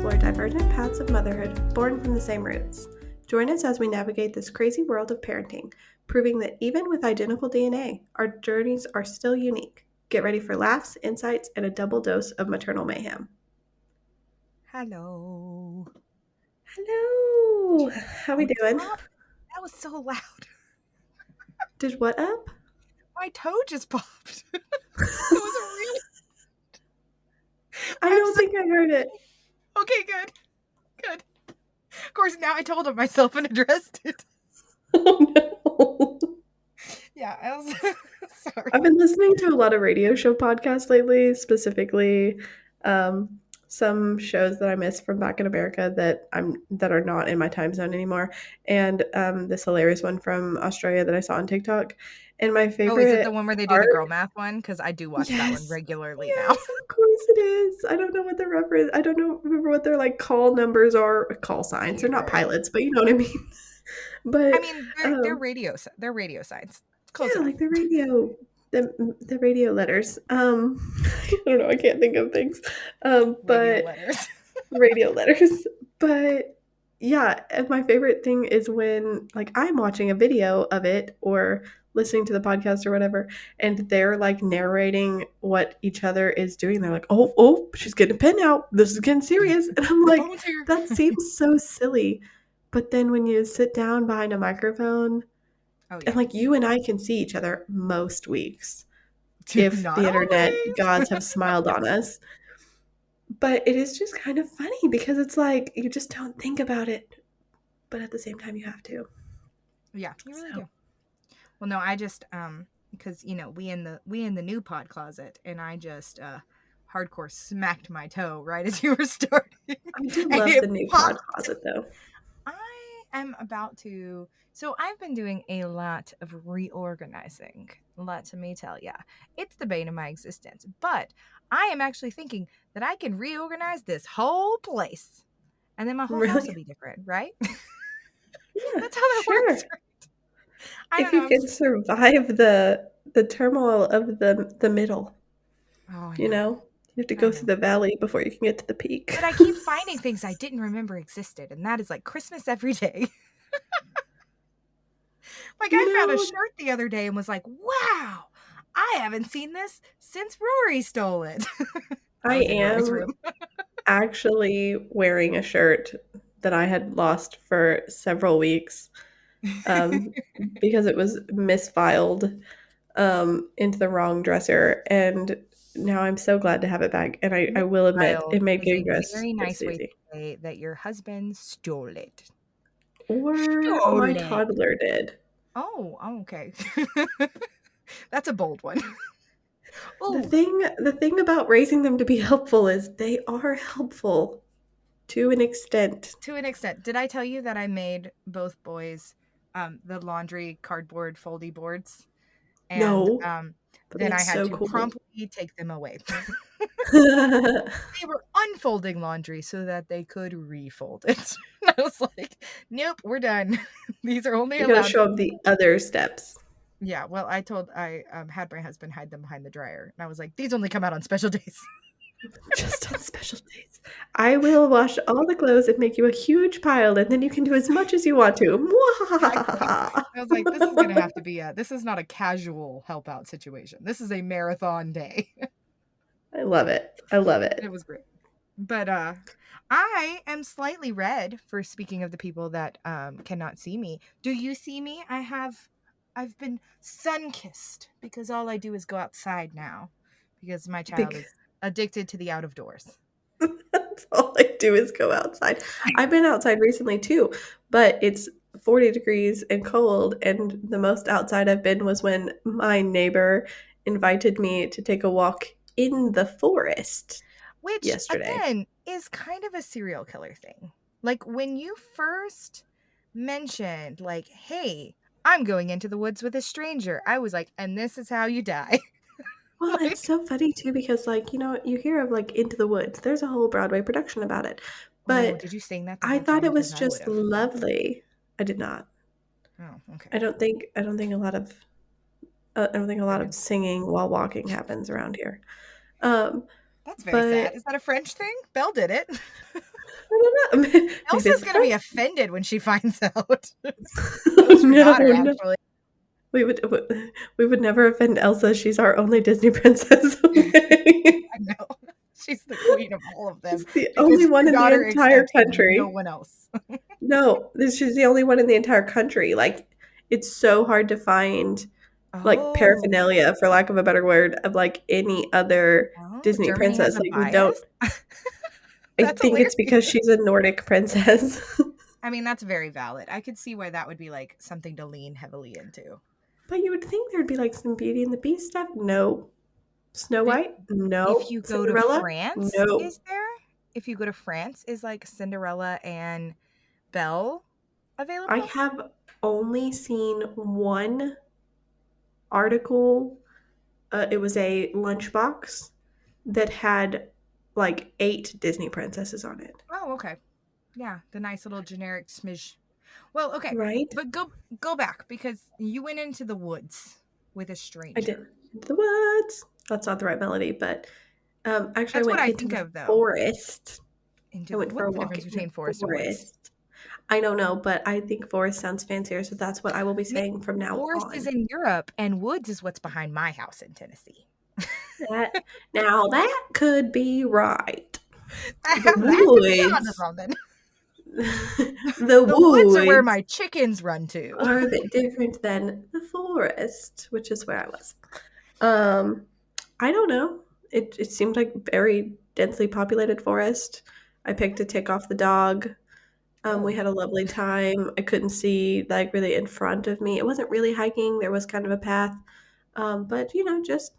explore divergent paths of motherhood born from the same roots. Join us as we navigate this crazy world of parenting, proving that even with identical DNA, our journeys are still unique. Get ready for laughs, insights, and a double dose of maternal mayhem. Hello. Hello! How we doing? That was so loud. Did what up? My toe just popped. It was a real. I don't think I heard it. Okay, good. Of course, now I told it myself and addressed it. Oh no. Yeah, I was sorry. I've been listening to a lot of radio show podcasts lately, specifically some shows that I miss from back in America that are not in my time zone anymore, and this hilarious one from Australia that I saw on TikTok. And my Oh, is it the favorite one where they do the part, girl math one? Because I do watch that one yes, regularly now. yes, of course it is. I don't know what the reference. I don't know remember what their like call numbers are, call signs. They're not Either. pilots, but you know what I mean. I But mean, they're um, radio signs. Close yeah, enough. like the radio letters. I don't know, I can't think of things. Radio But letters. radio letters. But yeah, and my favorite thing is when like I'm watching a video of it or listening to the podcast or whatever, and they're like narrating what each other is doing. They're like, oh, she's getting a pen out. This is getting serious. And I'm The like, phone's here. that seems so silly. But then when you sit down behind a microphone Oh and yeah. like you and I can see each other most weeks if Not the internet always. gods have smiled on us. But it is just kind of funny because it's like you just don't think about it, but at the same time you have to. Yeah, you really So do. Well, no, I just because we in the new pod closet, and I just hardcore smacked my toe right as you were starting, I do and love it the new pod popped. closet though. I am about to. So I've been doing a lot of reorganizing. Let me tell ya, it's the bane of my existence. But I am actually thinking that I can reorganize this whole place, and then my whole house will Really? be different, right? Yeah, That's how that works. sure. Right? I If don't know. you I'm can just. survive the turmoil of the middle, Oh, I you know. know? You have to I go know. through the valley before you can get to the peak. But I keep finding things I didn't remember existed, and that is like Christmas every day. Like You I found a know, shirt the other day and was like, "Wow, I haven't seen this since Rory stole it." I I was in Rory's am room. actually wearing a shirt that I had lost for several weeks um, because it was misfiled into the wrong dresser. And now I'm so glad to have it back. And I will admit, Misfiled it made is a getting dressed very just nice way to easy. say that your husband stole it. Or my Stole it. toddler did. Oh, okay. That's a bold one. The Oh, thing, the thing about raising them to be helpful is they are helpful to an extent. to an extent. Did I tell you that I made both boys the laundry cardboard foldy boards? And No, but then I that's had so to cool. promptly take them away. They were unfolding laundry so that they could refold it. I was like, "Nope, we're done. These are only You got to allowed." show them the other steps. Yeah, well, I had my husband hide them behind the dryer, and I was like, "These only come out on special days." Just on special days. I will wash all the clothes and make you a huge pile, and then you can do as much as you want to. Exactly. Mwahaha. I was like, "This is gonna have to be a. This is not a casual help out situation. This is a marathon day." I love it. I love it. It was great. But I am slightly red for speaking of the people that cannot see me. Do you see me? I've been sun-kissed because all I do is go outside now because my child Because is addicted to the out of doors. that's all I do is go outside. I've been outside recently too, but it's 40 degrees and cold, and the most outside I've been was when my neighbor invited me to take a walk in the forest Which yesterday. again is kind of a serial killer thing. Like when you first mentioned like, "Hey, I'm going into the woods with a stranger." I was like, "And this is how you die." Well, it's Like, so funny too because, like, you know, you hear of like Into the Woods. There's a whole Broadway production about it. oh, But did you sing that the I whole thought time? it Because was I would just have. lovely. I did not. Oh, okay. I don't think a lot of I don't think a lot of Women. singing while walking happens around here. Um, That's very sad. but Is that a French thing? Belle did it. I don't know. Maybe Elsa's it's gonna be fun. offended when she finds out. Elsa's your No, daughter, no. actually. We would we would never offend Elsa. She's our only Disney princess. Okay? I know. She's the queen of all of them She's the only because one your in the daughter entire accepts no country. one else. No, she's the only one in the entire country. Like, it's so hard to find like Oh. paraphernalia, for lack of a better word, of like any other Oh, Disney Germany has princess. a Like, we don't. bias? I That's think it's hilarious. because she's a Nordic princess. I mean, that's very valid. I could see why that would be like something to lean heavily into. But you would think there'd be like some Beauty and the Beast stuff. No. Snow The, White? if No. you go to Cinderella? France, No. is there? If you go to France, is like Cinderella and Belle I available? have only seen one article. It was a lunchbox that had like 8 Disney princesses on it. Oh, okay. Yeah, the nice little generic smidge. Well, okay, Right? but go back because you went into the woods with a I did. stranger. Into the woods. That's not the right melody, but actually, I That's what went I into think the of though. forest. I went for What's a the walk difference in the between forest and woods? forest. I don't know, but I think forest sounds fancier, so that's what I will be Maybe saying from now forest is on. in Europe and woods is what's behind my house in Tennessee. That now that could be right. The That could be onto woods, something. the The woods are where woods my chickens run to. are a bit different than the forest, which is where I was. Um, I don't know. It seemed like very densely populated forest. I picked a tick off the dog. We Oh. had a lovely time. I couldn't see like really in front of me. It wasn't really hiking. There was kind of a path, but just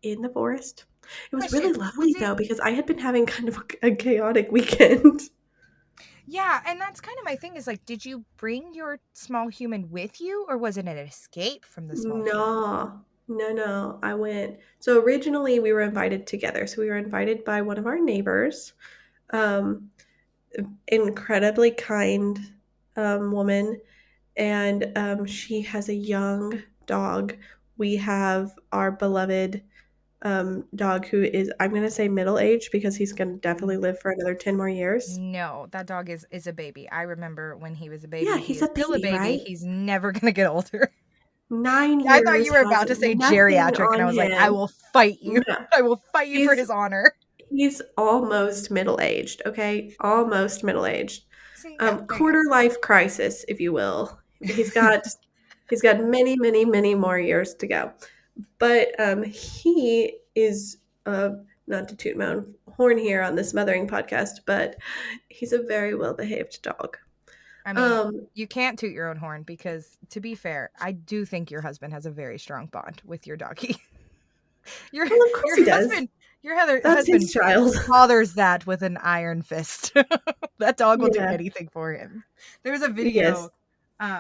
in the forest. It was really Question. Was lovely it though because I had been having kind of a chaotic weekend. Yeah, and that's kind of my thing is like, did you bring your small human with you or was it an escape from the small human? No, no, no. I went. So originally we were invited together. So we were invited by one of our neighbors, um, incredibly kind woman, and she has a young dog. We have our beloved dog who is, I'm going to say middle aged because he's going to definitely N- live for another 10 more years. No, that dog is a baby. I remember when he was a Yeah, baby. He he's is a still a baby, baby. right? He's never gonna get older. Nine I thought you years were has about to say nothing geriatric, and on I was like, I him. will fight you. No, I will fight you for he's his honor. he's almost middle aged. Okay, almost middle aged. See, yeah, there you Quarter life crisis, if you will. He's go. got he's got many, many, many more years to go. But he is not to toot my own horn here on this mothering podcast, but he's a very well behaved dog. I mean, Um, you can't toot your own horn because, to be fair, I do think your husband has a very strong bond with your doggy. Your well, of course your he does. husband your other That's his husband child. fathers that with an iron fist. That dog will do Yeah. anything for him. There's a Yes. video.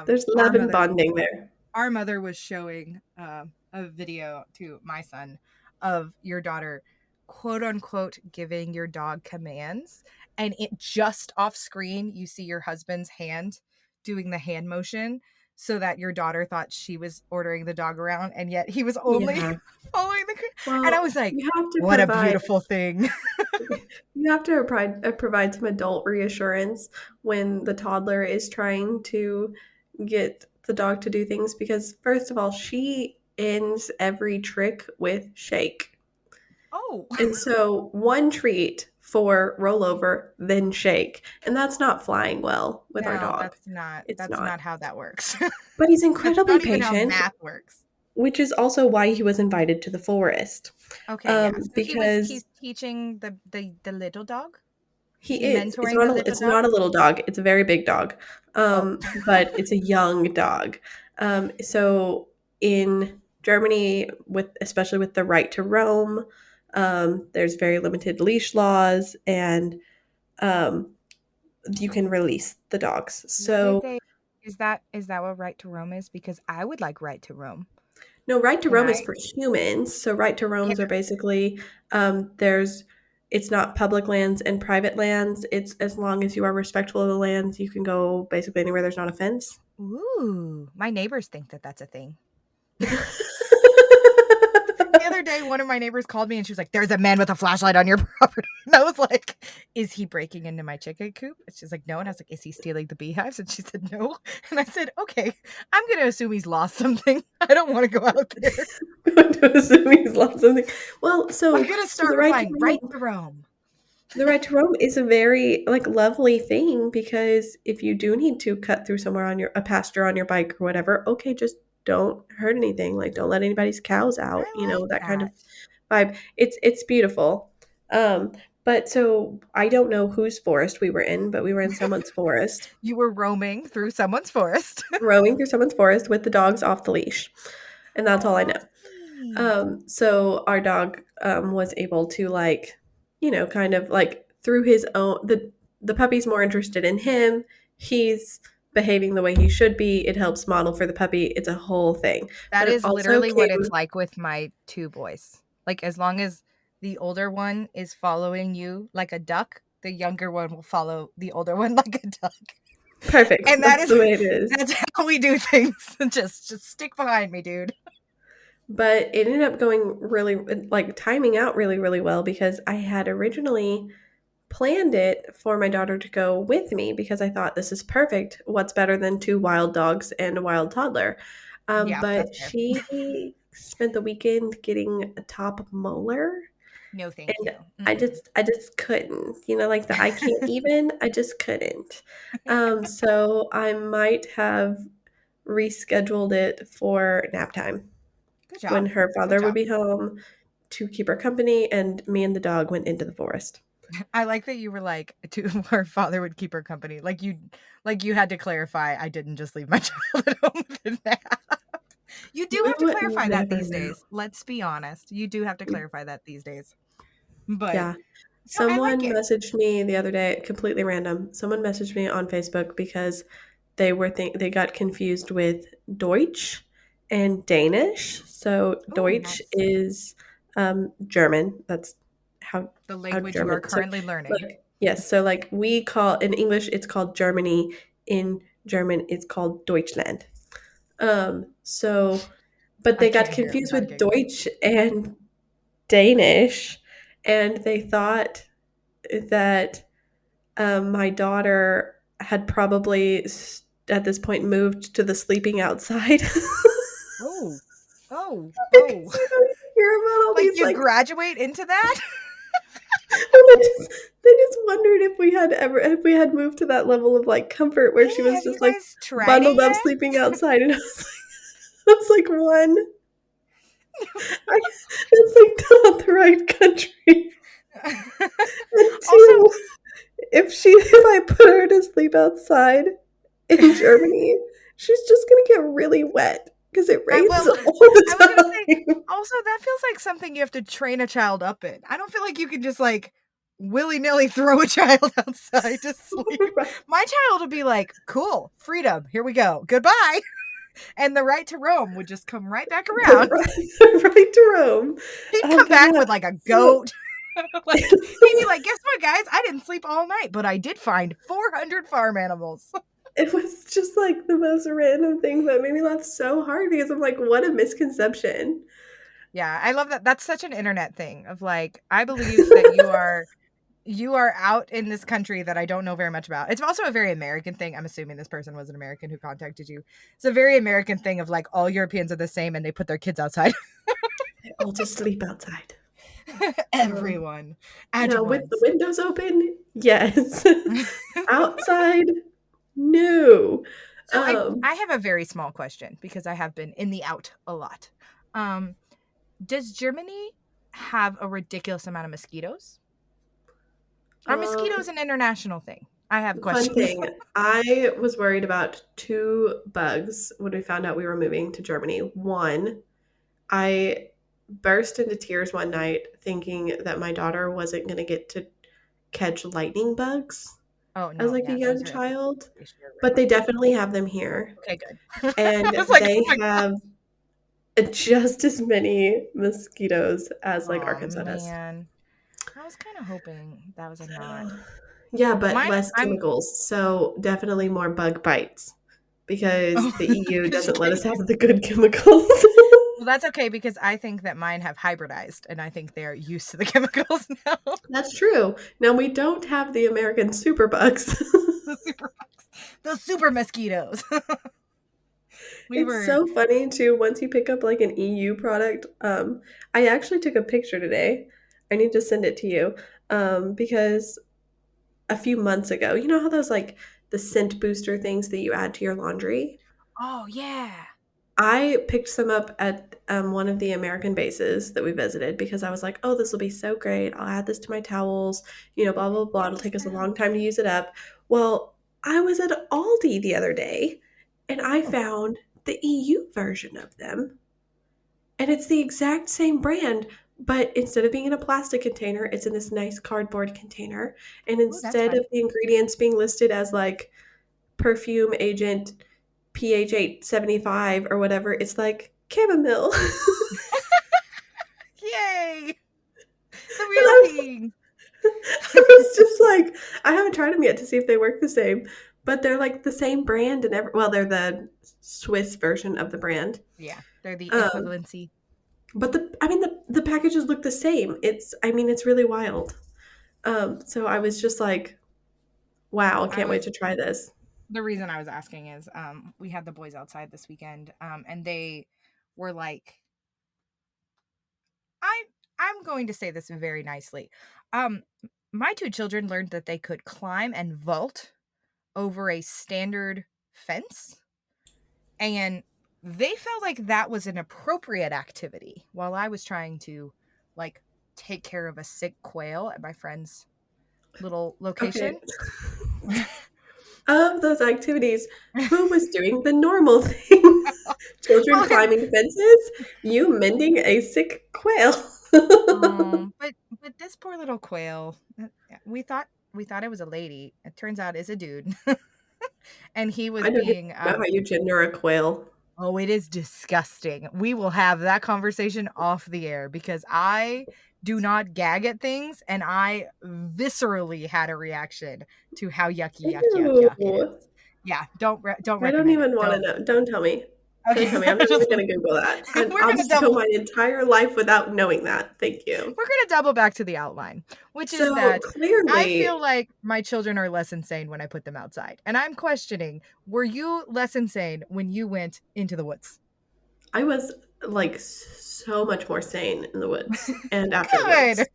There's Our love and mother bonding there. was showing a video to my son of your daughter, quote unquote, giving your dog commands, and it just off screen you see your husband's hand doing the hand motion so that your daughter thought she was ordering the dog around and yet he was only Yeah. following the and I Well, was like, you have to what a provide beautiful thing. provide some adult reassurance when the toddler is trying to get the dog to do things because first of all, she ends every trick with shake. Oh. And so one treat for rollover, then shake. And that's not flying well with our No, dog. It's that's not. not how that works. But he's That's incredibly not even how patient, math works. which is also why he was invited to the forest. Okay, yeah. So Because he's teaching the little dog? Is he he is. mentoring the little It's dog? not a little dog. It's a very big dog. Oh. But it's a young dog. So in Germany, with especially with the right to roam, there's very limited leash laws, and um, you can release the dogs. What did So they is that what right to roam is? Because I would like right to roam. no, right to Can roam I is for humans. So right to can roams are basically there's it's not public lands and private lands. It's as long as you are respectful of the lands, you can go basically anywhere there's not a fence. Ooh, my neighbors think that that's a thing. The other day one of my neighbors called me and she was like, "There's a man with a flashlight on your property." And I was like, "Is he breaking into my chicken coop?" And she's like, "No." And I was like, "Is he stealing the beehives?" And she said, "No." And I said, "Okay, I'm going to assume he's lost something. I don't want to go out there. Going to assume he's lost something. Well, I'm so going to so start the right to replying right roam to Rome." the right to roam is a very like lovely thing because if you do need to cut through somewhere on your a pasture on your bike or whatever, okay, just don't hurt anything. Like don't let anybody's cows out, I like that kind of that. vibe. It's beautiful. Um, but so I don't know whose forest we were in, but we were in someone's forest, You were roaming through someone's forest. roaming through someone's forest with the dogs off the leash. And that's all I Oh, know. sweet. So our dog was able to like, kind of like through his own the puppy's more interested in him. He's behaving the way he should be. It helps model for the puppy. It's a whole thing. That But it is also literally what it's came like with my 2 boys. Like, as long as the older one is following you like a duck, the younger one will follow the older one like a duck. perfect. And That's the way it is. that's how we do things. Just stick behind me, dude. But it ended up going really like timing out really, really well because I had originally planned it for my daughter to go with me because I thought this is perfect. What's better than two wild dogs and a wild toddler? Yeah, that's But fair. she spent the weekend getting a top molar, No, thank and you. I just couldn't. Like the I can't even. I just couldn't. So I might have rescheduled it for nap time Good when job. her Good father would job. be home to keep her company, and me and the dog went into the forest. I like that you were like, to her father would keep her company. Like you had to clarify, I didn't just leave my child at home with a nap. You do You have to would clarify that never these know. days. Let's be honest. You do have to clarify that these days. But Yeah. no, I like Someone it. messaged me the other day, completely random. Someone messaged me on Facebook because they got confused with Deutsch and Danish. So Oh, Deutsch nice. is German. That's The how language you are German. So currently learning. look, yes. So like we call in English, it's called Germany. In German, it's called Deutschland. So, but I they got can't hear it confused without a with giggle. Deutsch and Danish, and they thought that my daughter had probably at this point moved to the sleeping outside. Oh. Oh. Oh. Because you hear about all Like these you like, graduate into that? well, they just wondered if we had moved to that level of like comfort where she Hey, was have you just like guys tried it bundled up yet? sleeping outside, and I was like one, I, that's like not the right country, and Also, two, if I put her to sleep outside in Germany, she's just gonna get really wet because it rains well, all I was gonna say, the time. also that feels like something you have to train a child up in. I don't feel like you can just like willy nilly throw a child outside to sleep. Right, My child would be like, "Cool, freedom, here we go, goodbye," and the right to roam would just come right back the around. right to Rome. He'd come But back yeah, with like a so goat. Like he'd be like, "Guess what, guys? I didn't sleep all night, but I did find 400 farm animals." it was just like the most random thing that made me laugh so hard because I'm like, what a misconception. Yeah, I love that. That's such an internet thing of like, I believe that you are out in this country that I don't know very much about. It's also a very American thing. I'm assuming this person was an American who contacted you. It's a very American thing of like all Europeans are the same and they put their kids outside. They all just sleep outside. Um, Everyone at Now with the once. windows open, yes. Outside, no. So I Um, have a very small question because I have been in the out a lot. Um, does Germany have a ridiculous amount of mosquitoes? Are mosquitoes um, an international thing? I have Fun questions. thing, I was worried about two bugs when we found out we were moving to Germany. One, I burst into tears one night thinking that my daughter wasn't going to get to catch lightning bugs Oh as no, like a yeah, those young are everywhere. child, They sure but rare. they definitely have them here. Okay, good. I And was like, oh they my god. have just as many mosquitoes as like Oh Arkansas does. man. I was kind of hoping that was a not. Yeah, but Mine, less I'm. chemicals. So definitely more bug bites because Oh, the EU because you doesn't let can't us have use. the good chemicals. Well, that's okay because I think that mine have hybridized and I think they're used to the chemicals now. That's true. Now we don't have the American superbugs. The super bugs. Those super mosquitoes. We It's were so funny too. Once you pick up like an EU product, I actually took a picture today. I need to send it to you, because a few months ago, you know how those like the scent booster things that you add to your laundry? oh yeah. I picked some up at one of the American bases that we visited because I was like, oh, this will be so great. I'll add this to my towels, blah, blah, blah. It'll Yes, take us a sounds long time to good. use it up. Well, I was at Aldi the other day and I Oh, found the EU version of them. And it's the exact same brand, but instead of being in a plastic container, it's in this nice cardboard container. And ooh, that's instead fun. of the ingredients being listed as like perfume agent pH 875 or whatever, it's like chamomile. And Yay! The real I, thing. I was just like, I haven't tried them yet to see if they work the same, but they're like the same brand and well, they're the Swiss version of the brand. Yeah, they're the Um, equivalency. but the packages look the same. It's really wild. So I was just like, wow, I I can't wait was to try this. the reason I was asking is we had the boys outside this weekend and they were like I I'm going to say this very nicely. Um my two children learned that they could climb and vault over a standard fence and they felt like that was an appropriate activity while I was trying to like take care of a sick quail at my friend's little location. Okay. Of those activities, who was doing the normal thing? Children Well, climbing fences? You mending a sick quail. but this poor little quail, we thought it was a lady. It turns out it's a dude, and he was I don't even being know how you gender a quail. oh, it is disgusting. We will have that conversation off the air because I do not gag at things, and I viscerally had a reaction to how yucky, yuck, yuck, yuck it Ew. is. Yeah, don't I don't recommend it. even want to Don't. know. Don't tell me. Don't Okay, tell me. I'm not just even going to Google that. we're I'll gonna just go double my entire life without knowing that. Thank you. we're gonna double back to the outline, which is So that I clearly, feel like my children are less insane when I put them outside. And I'm questioning, were you less insane when you went into the woods? I was like so much more sane in the woods and after the Good. woods.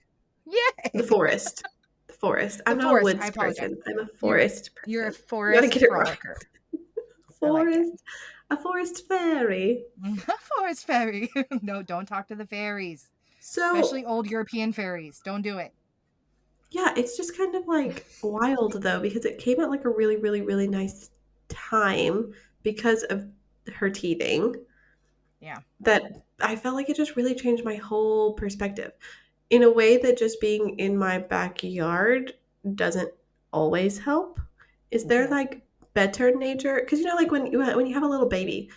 The Yay. forest. The forest. The I'm not a forest. I woods apologize. person. I'm a You're forest you're a person. You gotta forest get it right. frolicker. I like it. Forest. A forest fairy. Forest fairy. No, don't talk to the fairies. So Especially old European fairies. Don't do it. yeah, it's just kind of like wild though, because it came at like a really, really, really nice time because of her teething Yeah. that I felt like it just really changed my whole perspective in a way that just being in my backyard doesn't always help. Is there Yeah. like better nature? Because like when you have a little baby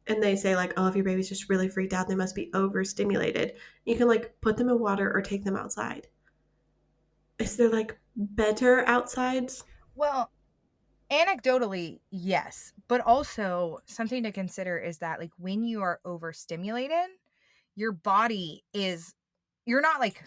and they say like, oh, if your baby's just really freaked out, they must be overstimulated. You can like put them in water or take them outside. Is there like better outsides? Well, anecdotally, yes, but also something to consider is that like when you are overstimulated, your body is you're not like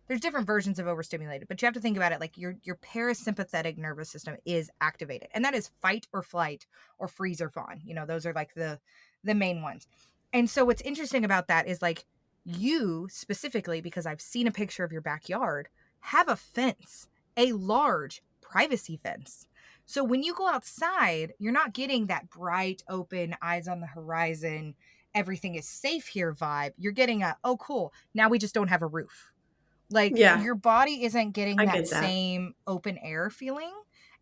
there's different versions of overstimulated, but you have to think about it like your parasympathetic nervous system is activated. And that is fight or flight or freeze or fawn. Those are like the main ones. And so what's interesting about that is like you specifically because I've seen a picture of your backyard have a fence, a large privacy fence. So when you go outside, you're not getting that bright open eyes on the horizon, everything is safe here vibe. You're getting a oh cool, now we just don't have a roof, like Yeah, your body isn't getting I that get that. same open air feeling.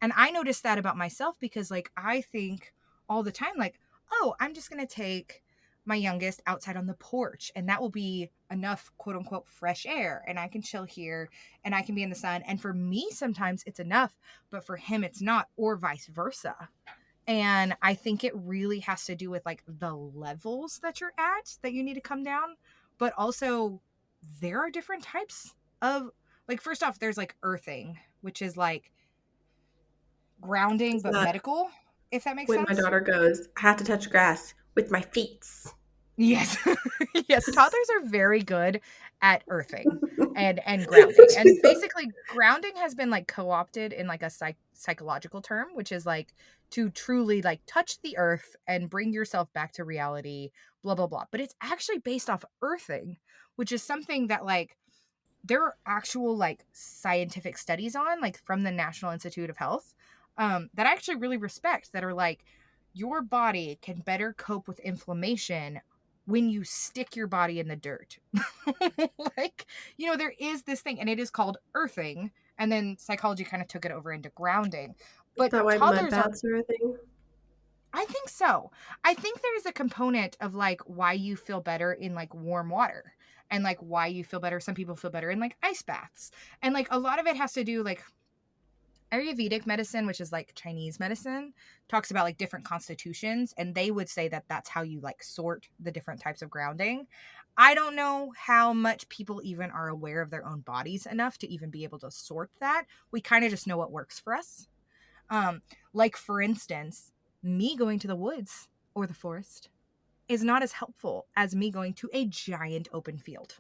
And I noticed that about myself because like I think all the time like, "Oh, I'm just going to take my youngest outside on the porch and that will be enough quote unquote fresh air and I can chill here and I can be in the sun." And for me sometimes it's enough, but for him it's not, or vice versa. And I think it really has to do with like the levels that you're at that you need to come down, but also there are different types of like first off there's like earthing, which is like grounding It's but not medical, if that makes when my sense. daughter goes, I have to touch grass with my feet. Yes. Yes, toddlers are very good at earthing and grounding. And basically grounding has been like co-opted in like a psychological term, which is like to truly like touch the earth and bring yourself back to reality, blah blah blah. But it's actually based off earthing, which is something that like there are actual like scientific studies on, like from the National Institute of Health, that I actually really respect, that are like your body can better cope with inflammation when you stick your body in the dirt. Like, there is this thing, and it is called earthing, and then psychology kind of took it over into grounding. Is But that why mud toddlers are, baths are a thing? I think so. I think there's a component of like why you feel better in like warm water, and like why you feel better. Some people feel better in like ice baths. And like a lot of it has to do like Ayurvedic medicine, which is like Chinese medicine, talks about like different constitutions, and they would say that that's how you like sort the different types of grounding. I don't know how much people even are aware of their own bodies enough to even be able to sort that. We kind of just know what works for us. Um, like for instance, me going to the woods or the forest is not as helpful as me going to a giant open field.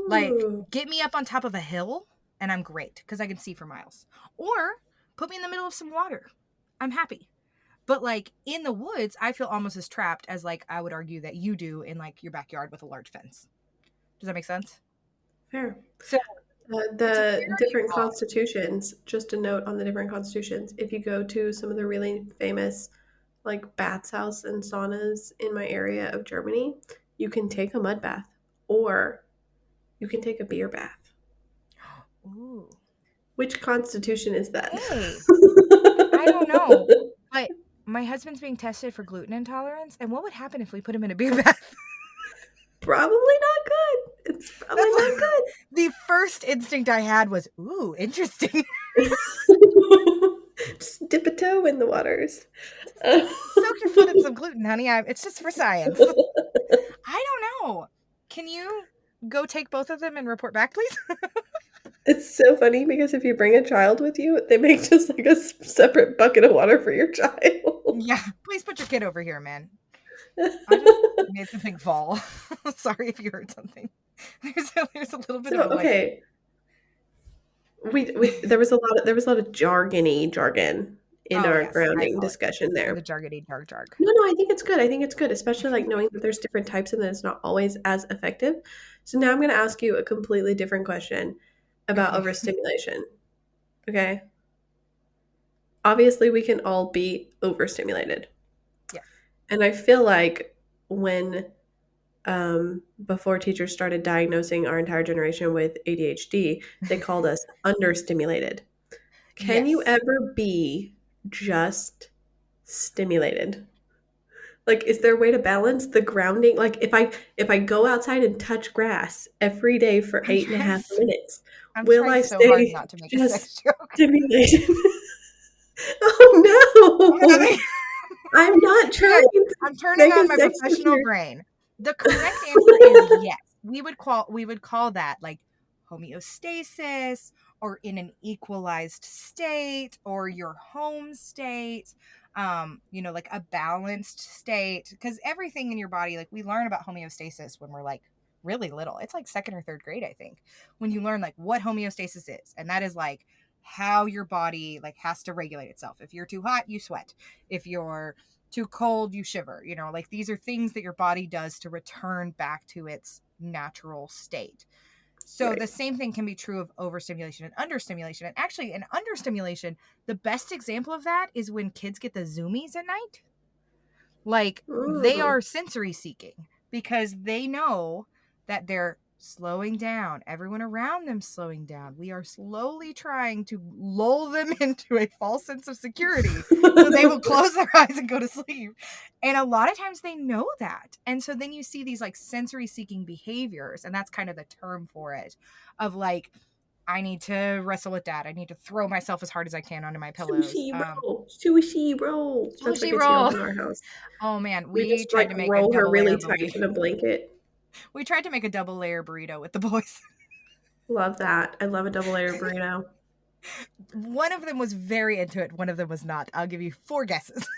Like, Ooh, get me up on top of a hill and I'm great because I can see for miles. Or put me in the middle of some water. I'm happy. But like in the woods, I feel almost as trapped as like I would argue that you do in like your backyard with a large fence. Does that make sense? fair. So it's The very different broad. constitutions, just a note on the different constitutions. If you go to some of the really famous like bathhouse and saunas in my area of Germany, you can take a mud bath or you can take a beer bath. Ooh. Which constitution is that? Hey, I don't know. But my husband's being tested for gluten intolerance, and what would happen if we put him in a beer bath? Probably not good. It's probably That's not like, the first instinct I had was, ooh, interesting. good. Just dip a toe in the waters. Soak your foot in some gluten, honey. It's just for science. I don't know. Can you go take both of them and report back, please? It's so funny because if you bring a child with you, they make just like a separate bucket of water for your child. Yeah, please put your kid over here, man. I just made something fall. Sorry if you heard something. There's a little bit So of a like. okay, we there was a lot of jargon in Oh our yes, I grounding apologize discussion for the there. jargety jarg jarg. No, no, I think it's good. I think it's good, especially like knowing that there's different types and that it's not always as effective. So now I'm going to ask you a completely different question about Okay. overstimulation. Okay. Obviously, we can all be overstimulated. Yes. And I feel like when, before teachers started diagnosing our entire generation with ADHD, they called us understimulated. Can you Yes. ever be just stimulated? Like, is there a way to balance the grounding? Like, if I go outside and touch grass every day for I'm eight and a trying. half minutes, I'm will trying I so hard stay not to make a just sex joke. stimulated? Oh Okay. no! I'm not Hang on. trying to I'm turning make a on my sex joke professional here. brain. The correct answer is yes. We would call that like homeostasis, or in an equalized state, or your home state, like a balanced state, because everything in your body, like we learn about homeostasis when we're like really little. It's like second or third grade, I think, when you learn like what homeostasis is, and that is like how your body like has to regulate itself. If you're too hot, you sweat. If you're too cold, you shiver. Like these are things that your body does to return back to its natural state. So the Right. same thing can be true of overstimulation and understimulation. And actually, in understimulation, the best example of that is when kids get the zoomies at night. Like they Mm. are sensory seeking because they know that they're slowing down. Everyone around them slowing down. We are slowly trying to lull them into a false sense of security so they will close their eyes and go to sleep. And a lot of times they know that. And so then you see these like sensory seeking behaviors, and that's kind of the term for it, of like, I need to wrestle with dad. I need to throw myself as hard as I can onto my pillows. Sushi roll. Sushi roll. That's what Sushi gets yelled roll. in our house. Oh man, We we just tried like to make a roll her double layer really tight burrito. in a blanket. We tried to make a double layer burrito with the boys. Love that. I love a double layer burrito. One of them was very into it. One of them was not. I'll give you four guesses.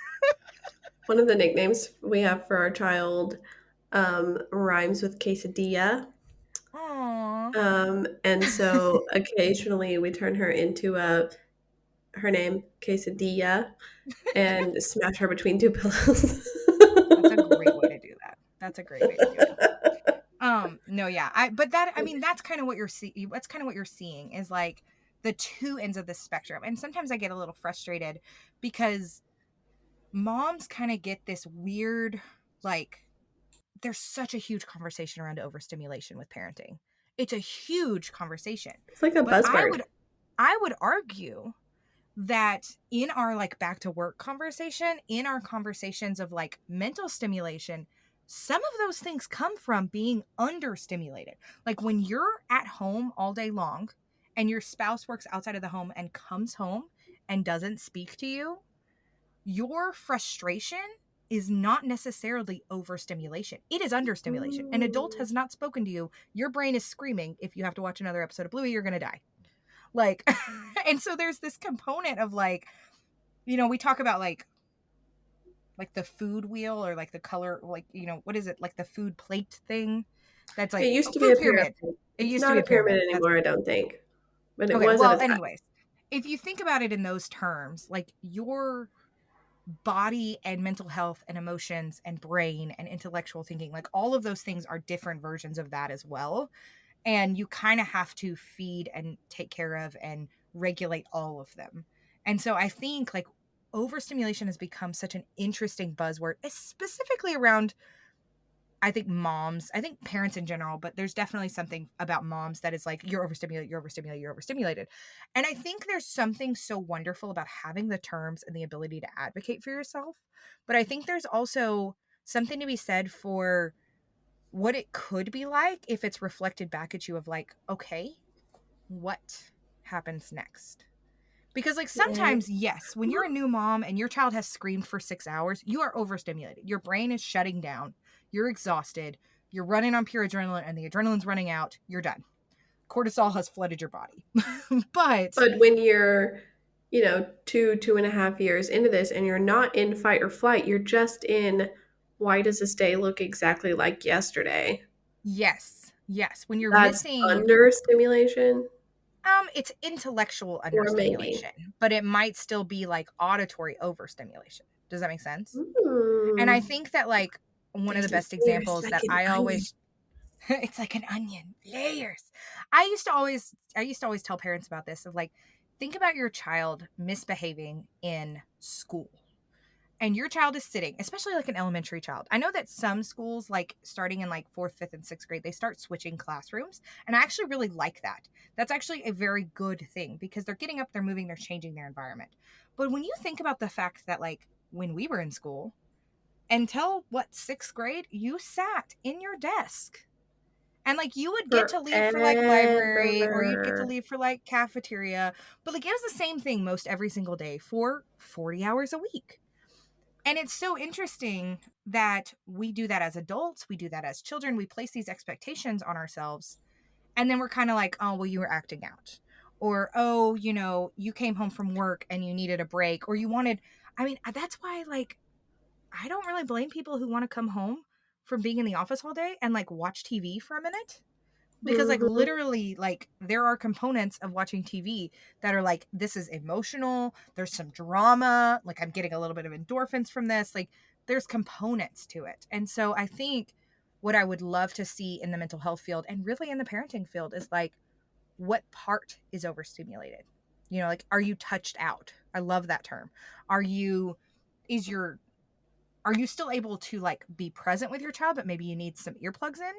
One of the nicknames we have for our child rhymes with quesadilla. Aw. And so occasionally we turn her into her name quesadilla and smash her between two pillows. That's a great way to do that. That's a great way to do it. No, yeah. But that, I mean, that's kind of what you're seeing. That's kind of what you're seeing is like the two ends of the spectrum. And sometimes I get a little frustrated because moms kind of get this weird, like, there's such a huge conversation around overstimulation with parenting. It's a huge conversation. It's like a But buzzword. I would argue that in our like back to work conversation, in our conversations of like mental stimulation, some of those things come from being understimulated. Like when you're at home all day long and your spouse works outside of the home and comes home and doesn't speak to you, your frustration is not necessarily overstimulation. It is understimulation. An adult Mm. has not spoken to you. Your brain is screaming, if you have to watch another episode of Bluey, you're going to die. Like, and so there's this component of like, we talk about like the food wheel or like the color, like, what is it? Like the food plate thing that's It like used to be food a pyramid. pyramid. It It's used to not be a a pyramid pyramid. That's anymore, I don't think. But it okay. was at Well, a time. anyways, if you think about it in those terms, like your body and mental health and emotions and brain and intellectual thinking, like all of those things are different versions of that as well. And you kind of have to feed and take care of and regulate all of them. And so I think like overstimulation has become such an interesting buzzword, specifically around, I think moms, I think parents in general, but there's definitely something about moms that is like, you're overstimulated, you're overstimulated, you're overstimulated. And I think there's something so wonderful about having the terms and the ability to advocate for yourself. But I think there's also something to be said for what it could be like if it's reflected back at you of like, okay, what happens next? Because like Right. sometimes, yes, when you're a new mom and your child has screamed for 6 hours, you are overstimulated. Your brain is shutting down. You're exhausted. You're running on pure adrenaline and the adrenaline's running out. You're done. Cortisol has flooded your body. But But when you're, 2.5 years into this and you're not in fight or flight, you're just in why does this day look exactly like yesterday? yes, yes, when you're That's missing, under stimulation it's intellectual or maybe. understimulation, but it might still be like auditory overstimulation. Does that make sense? And I Mm. think that like one of the There's best layers examples like that an I onion. always it's like an onion, layers. I used to always tell parents about this of like, think about your child misbehaving in school. And your child is sitting, especially like an elementary child. I know that some schools, like starting in like fourth, fifth, and sixth grade, they start switching classrooms. And I actually really like that. That's actually a very good thing because they're getting up, they're moving, they're changing their environment. But when you think about the fact that, like, when we were in school, until what, sixth grade, you sat in your desk and like you would get to leave for like library or you'd get to Forever. leave for like cafeteria, but like it was the same thing most every single day for 40 hours a week. And it's so interesting that we do that as adults, we do that as children, we place these expectations on ourselves, and then we're kind of like, oh, well, you were acting out. Or, oh, you came home from work and you needed a break, or you wanted, I mean, that's why, like, I don't really blame people who want to come home from being in the office all day and like watch TV for a minute because like Mhm. literally like there are components of watching TV that are like, this is emotional, there's some drama, like I'm getting a little bit of endorphins from this, like there's components to it. And so I think what I would love to see in the mental health field and really in the parenting field is like, what part is overstimulated? Like, are you touched out? I love that term. Are you is your are you still able to like be present with your child, but maybe you need some earplugs in?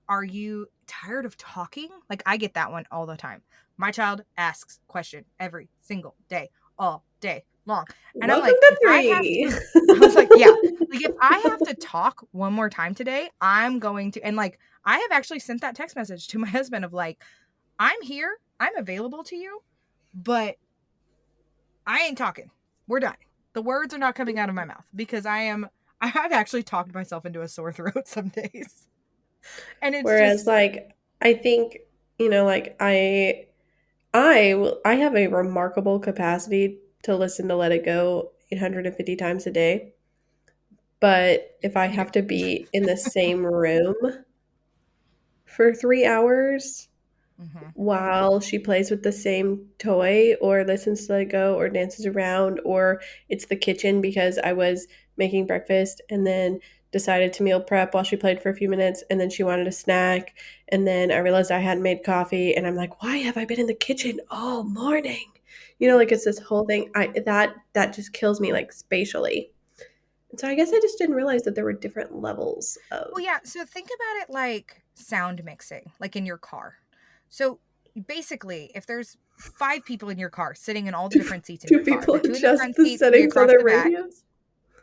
Are you tired of talking? Like I get that one all the time. My child asks question every single day, all day long. And I'm Welcome like, to if I have three. to, I was like, yeah, like if I have to talk one more time today, I'm going to, and like, I have actually sent that text message to my husband of like, I'm here, I'm available to you, but I ain't talking. We're done. The words are not coming out of my mouth because I've actually talked myself into a sore throat some days. And it's Whereas, just, like, I think, like I have a remarkable capacity to listen to Let It Go 850 times a day, But if I You do. have to be in the same room for 3 hours Hmm. while she plays with the same toy or listens to Lego or dances around, or it's the kitchen because I was making breakfast and then decided to meal prep while she played for a few minutes and then she wanted a snack and then I realized I hadn't made coffee and I'm like, why have I been in the kitchen all morning? Like it's this whole thing. That just kills me like spatially. And so I guess I just didn't realize that there were different levels Well, of yeah. So think about it like sound mixing, like in your car. So basically, if there's 5 people in your car sitting in all the different seats in do your car, people the two in the adjust front the seat, three settings on across their the back. radios?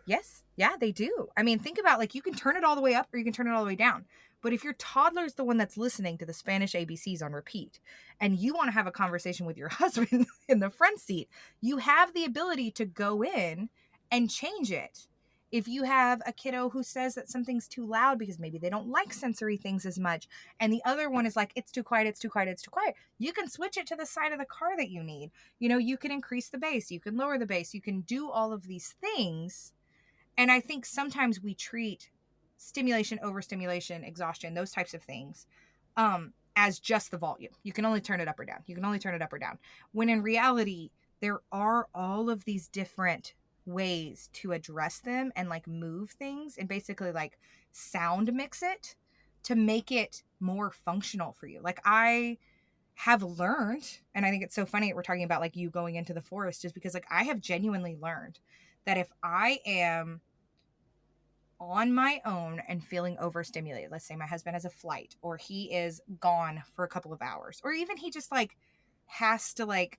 Yes. Yeah, they do. I mean, think about like you can turn it all the way up or you can turn it all the way down. But if your toddler's the one that's listening to the Spanish ABCs on repeat and you want to have a conversation with your husband in the front seat, you have the ability to go in and change it. If you have a kiddo who says that something's too loud because maybe they don't like sensory things as much, and the other one is like, it's too quiet, it's too quiet, it's too quiet, you can switch it to the side of the car that you need. You can increase the bass, you can lower the bass, you can do all of these things. And I think sometimes we treat stimulation, overstimulation, exhaustion, those types of things, as just the volume. You can only turn it up or down. You can only turn it up or down. When in reality, there are all of these different ways to address them and like move things and basically like sound mix it to make it more functional for you. Like I have learned, and I think it's so funny that we're talking about like you going into the forest, is because like I have genuinely learned that if I am on my own and feeling overstimulated, let's say my husband has a flight or he is gone for a couple of hours, or even he just like has to like,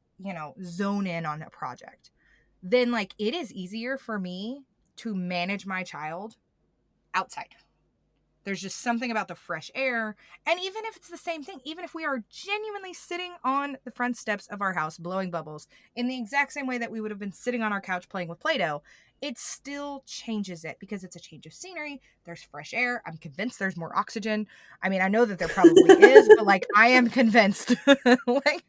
zone in on a project, then like it is easier for me to manage my child outside. There's just something about the fresh air. And even if it's the same thing, even if we are genuinely sitting on the front steps of our house blowing bubbles in the exact same way that we would have been sitting on our couch playing with Play Doh, it still changes it because it's a change of scenery. There's fresh air. I'm convinced there's more oxygen. I mean, I know that there probably is, but like, I am convinced. Like,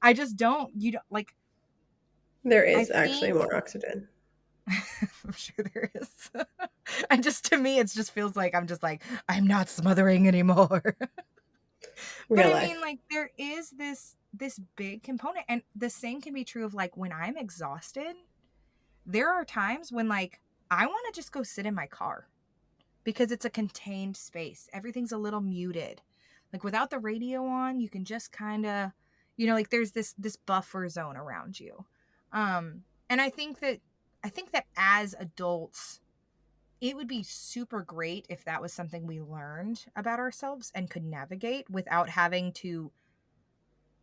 I just don't, you don't, like, There I is actually think. more oxygen. I'm sure there is. And just to me, it just feels like I'm just like, I'm not smothering anymore. But Real I mean, life. like there is this big component, and the same can be true of like when I'm exhausted. There are times when like I want to just go sit in my car because it's a contained space. Everything's a little muted. Like without the radio on, you can just kind of, like there's this buffer zone around you. And I think that as adults, it would be super great if that was something we learned about ourselves and could navigate without having to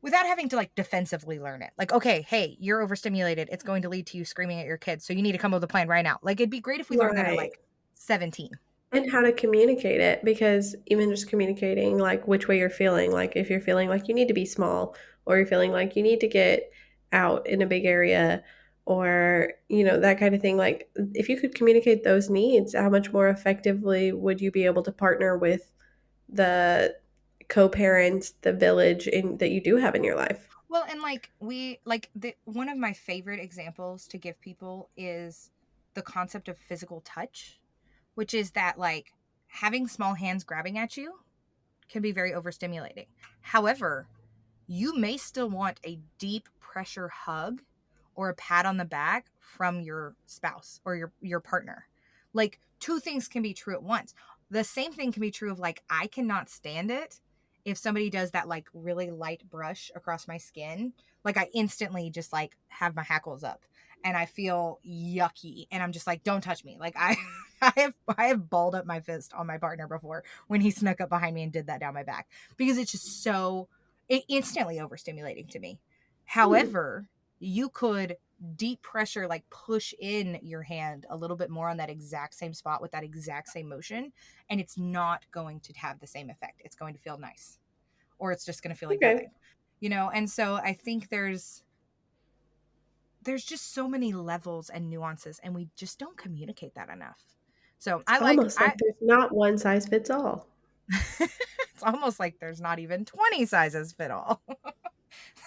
like defensively learn it. Like, okay, hey, you're overstimulated. It's going to lead to you screaming at your kids. So you need to come up with a plan right now. Like, it'd be great if we learned that at Right. like 17. And how to communicate it, because even just communicating like which way you're feeling, like if you're feeling like you need to be small or you're feeling like you need to get out in a big area or, that kind of thing, like if you could communicate those needs, how much more effectively would you be able to partner with the co-parents, the village that you do have in your life? Well, and like one of my favorite examples to give people is the concept of physical touch, which is that like having small hands grabbing at you can be very overstimulating. However, you may still want a deep pressure hug or a pat on the back from your spouse or your partner. Like two things can be true at once. The same thing can be true of like I cannot stand it if somebody does that like really light brush across my skin. Like I instantly just like have my hackles up and I feel yucky and I'm just like don't touch me. Like I I have balled up my fist on my partner before when he snuck up behind me and did that down my back because it's just so instantly overstimulating to me. Hmm. However, you could deep pressure, like push in your hand a little bit more on that exact same spot with that exact same motion, and it's not going to have the same effect. It's going to feel nice, or it's just going to feel like Okay. nothing, And so I think there's just so many levels and nuances, and we just don't communicate that enough. So It's almost like there's not one size fits all. it's almost like there's not even 20 sizes fit all.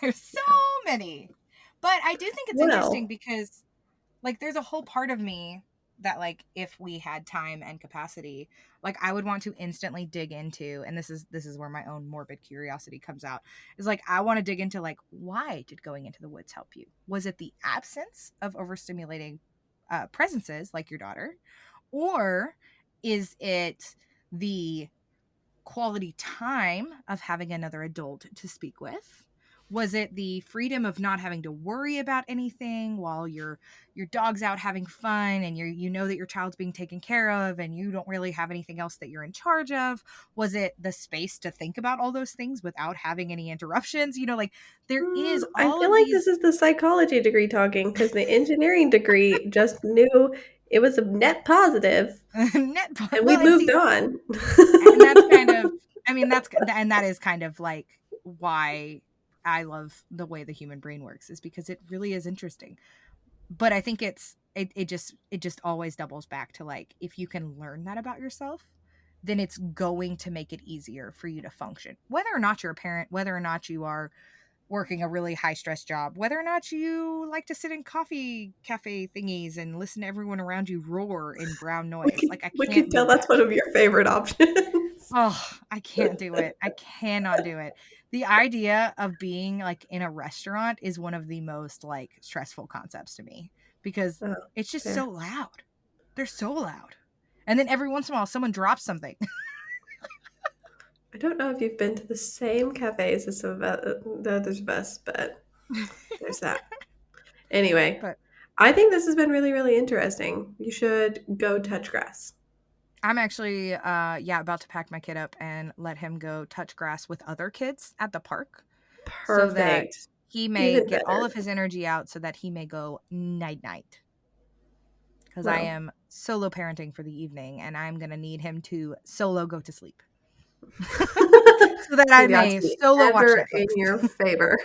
There's so many. But I do think it's interesting Well, because like there's a whole part of me. that like if we had time and capacity, like I would want to instantly dig into, and this is where my own morbid curiosity comes out, is like I want to dig into like, why did going into the woods help you? Was it the absence of overstimulating presences like your daughter, or is it the quality time of having another adult to speak with? Was it the freedom of not having to worry about anything while your dog's out having fun, and you know that your child's being taken care of and you don't really have anything else that you're in charge of? Was it the space to think about all those things without having any interruptions? Like there is I all feel of like this these is the psychology degree talking because the engineering degree just knew it was a net positive, net and we well, and moved see, on. and that's kind of, I mean, that is kind of like why I love the way the human brain works, is because it really is interesting. But I think it just always doubles back to like, if you can learn that about yourself, then it's going to make it easier for you to function, whether or not you're a parent, whether or not you are working a really high stress job, whether or not you like to sit in coffee cafe thingies and listen to everyone around you roar in brown we noise. could Like I we can't could tell do that's that. one of your favorite options. Oh, I can't do it. I cannot do it. The idea of being like in a restaurant is one of the most like stressful concepts to me, because Oh, it's just so fair. loud. They're so loud. And then every once in a while someone drops something. I don't know if you've been to the same cafes as some of the others of us, but there's that. Anyway, But I think this has been really, really interesting. You should go touch grass. I'm actually yeah, about to pack my kid up and let him go touch grass with other kids at the park, so that Perfect. he may Even get all better. of his energy out, so that he may go night night, because I Well, am solo parenting for the evening and I'm going to need him to solo go to sleep so that I may curiosity solo watch ever in Netflix. your favor.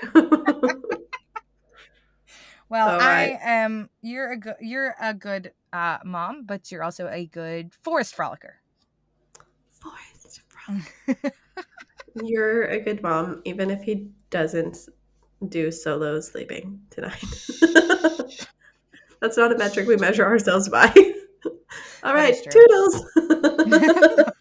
Well, All right. I am you're a good mom, but you're also a good forest frolicker. Forest frolic. You're a good mom, even if he doesn't do solo sleeping tonight. That's not a metric we measure ourselves by. All That is right, true. toodles.